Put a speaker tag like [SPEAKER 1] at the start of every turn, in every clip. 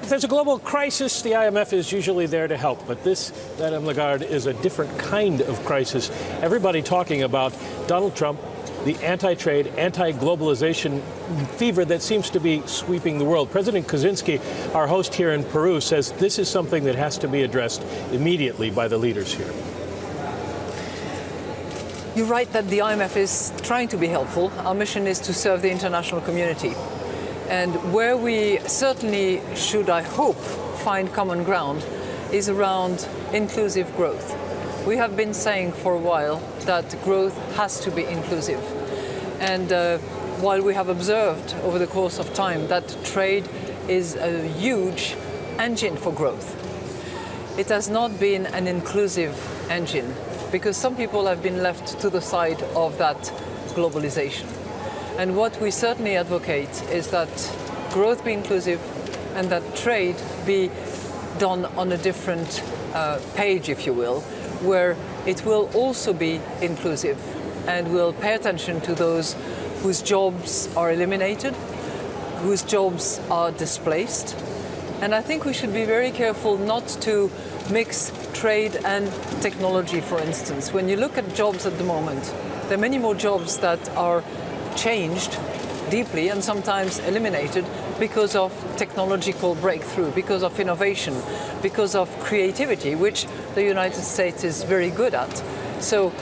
[SPEAKER 1] If there's a global crisis, the IMF is usually there to help. But this, Madame Lagarde, is a different kind of crisis. Everybody talking about Donald Trump, the anti-trade, anti-globalization fever that seems to be sweeping the world. President Kaczynski, our host here in Peru, says this is something that has to be addressed immediately by the leaders here.
[SPEAKER 2] You're right that the IMF is trying to be helpful. Our mission is to serve the international community. And where we certainly should, I hope, find common ground is around inclusive growth. We have been saying for a while that growth has to be inclusive. And while we have observed over the course of time that trade is a huge engine for growth, it has not been an inclusive engine because some people have been left to the side of that globalization. And what we certainly advocate is that growth be inclusive and that trade be done on a different page, if you will, where it will also be inclusive and will pay attention to those whose jobs are eliminated, whose jobs are displaced. And I think we should be very careful not to mix trade and technology, for instance. When you look at jobs at the moment, there are many more jobs that are changed deeply and sometimes eliminated because of technological breakthrough, because of innovation, because of creativity, which the United States is very good at. So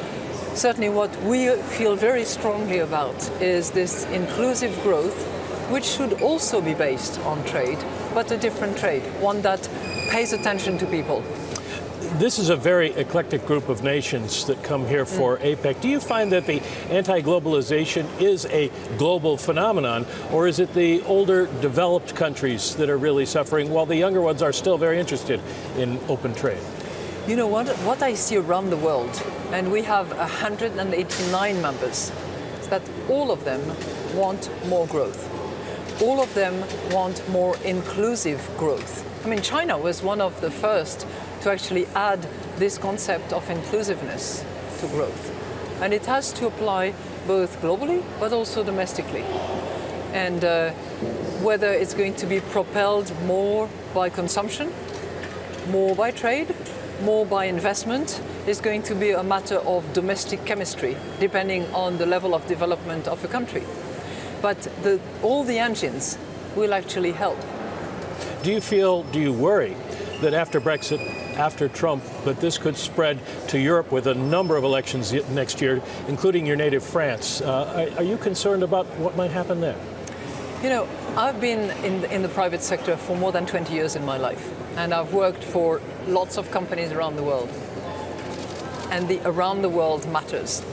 [SPEAKER 2] certainly what we feel very strongly about is this inclusive growth, which should also be based on trade, but a different trade, one that pays attention to people.
[SPEAKER 1] This is a very eclectic group of nations that come here for APEC. Do you find that the anti-globalization is a global phenomenon, or is it the older developed countries that are really suffering while the younger ones are still very interested in open trade?
[SPEAKER 2] You know, what I see around the world, and we have 189 members, is that all of them want more growth. All of them want more inclusive growth. I mean, China was one of the first to actually add this concept of inclusiveness to growth. And it has to apply both globally, but also domestically. And whether it's going to be propelled more by consumption, more by trade, more by investment, is going to be a matter of domestic chemistry, depending on the level of development of a country. But all the engines will actually help.
[SPEAKER 1] Do you worry that after Brexit, after Trump, that this could spread to Europe with a number of elections next year, including your native France? Are you concerned about what might happen there?
[SPEAKER 2] You know, I've been in the private sector for more than 20 years in my life, and I've worked for lots of companies around the world. And the around the world matters.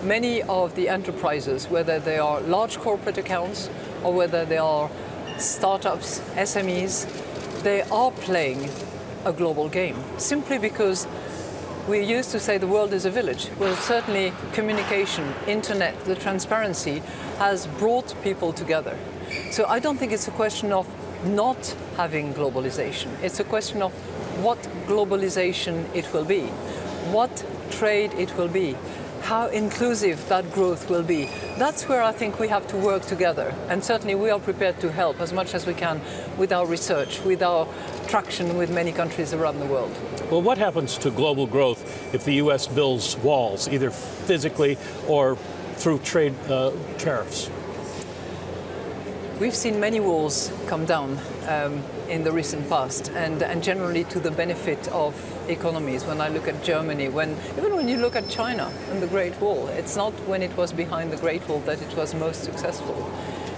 [SPEAKER 2] Many of the enterprises, whether they are large corporate accounts or whether they are startups, SMEs, they are playing a global game, simply because we used to say the world is a village. Well, certainly communication, internet, the transparency has brought people together. So I don't think it's a question of not having globalization. It's a question of what globalization it will be, what trade it will be, how inclusive that growth will be. That's where I think we have to work together. And certainly we are prepared to help as much as we can with our research, with our traction with many countries around the world.
[SPEAKER 1] Well, what happens to global growth if the U.S. builds walls, either physically or through trade tariffs?
[SPEAKER 2] We've seen many walls come down in the recent past, and generally to the benefit of economies. When I look at Germany, even when you look at China and the Great Wall, it's not when it was behind the Great Wall that it was most successful.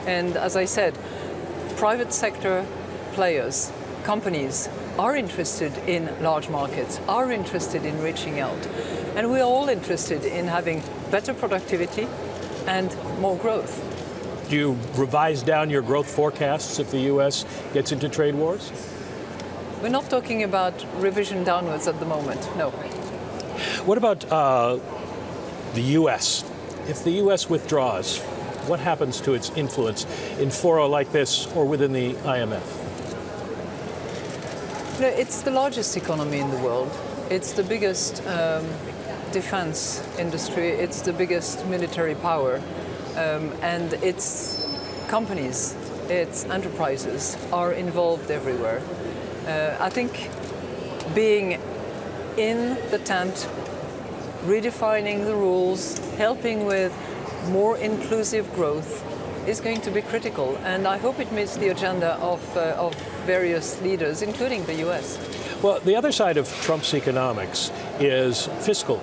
[SPEAKER 2] And as I said, private sector players, companies are interested in large markets, are interested in reaching out. And we are all interested in having better productivity and more growth.
[SPEAKER 1] Do you revise down your growth forecasts if the U.S. gets into trade wars?
[SPEAKER 2] We're not talking about revision downwards at the moment, no.
[SPEAKER 1] What about the U.S.? If the U.S. withdraws, what happens to its influence in fora like this or within the IMF?
[SPEAKER 2] You know, it's the largest economy in the world. It's the biggest defense industry. It's the biggest military power. And its companies its enterprises are involved everywhere. I think being in the tent, redefining the rules, helping with more inclusive growth is going to be critical, and I hope it meets the agenda of various leaders, including the US.
[SPEAKER 1] Well, the other side of Trump's economics is fiscal,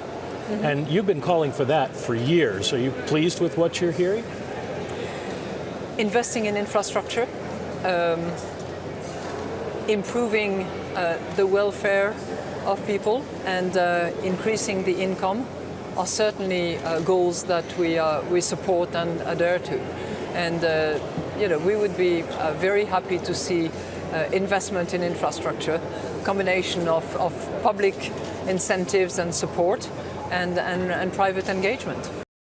[SPEAKER 1] and you've been calling for that for years. Are you pleased with what you're hearing?
[SPEAKER 2] Investing in infrastructure, improving the welfare of people, and increasing the income are certainly goals that we support and adhere to. And we would be very happy to see investment in infrastructure, combination of public incentives and support, and private engagement.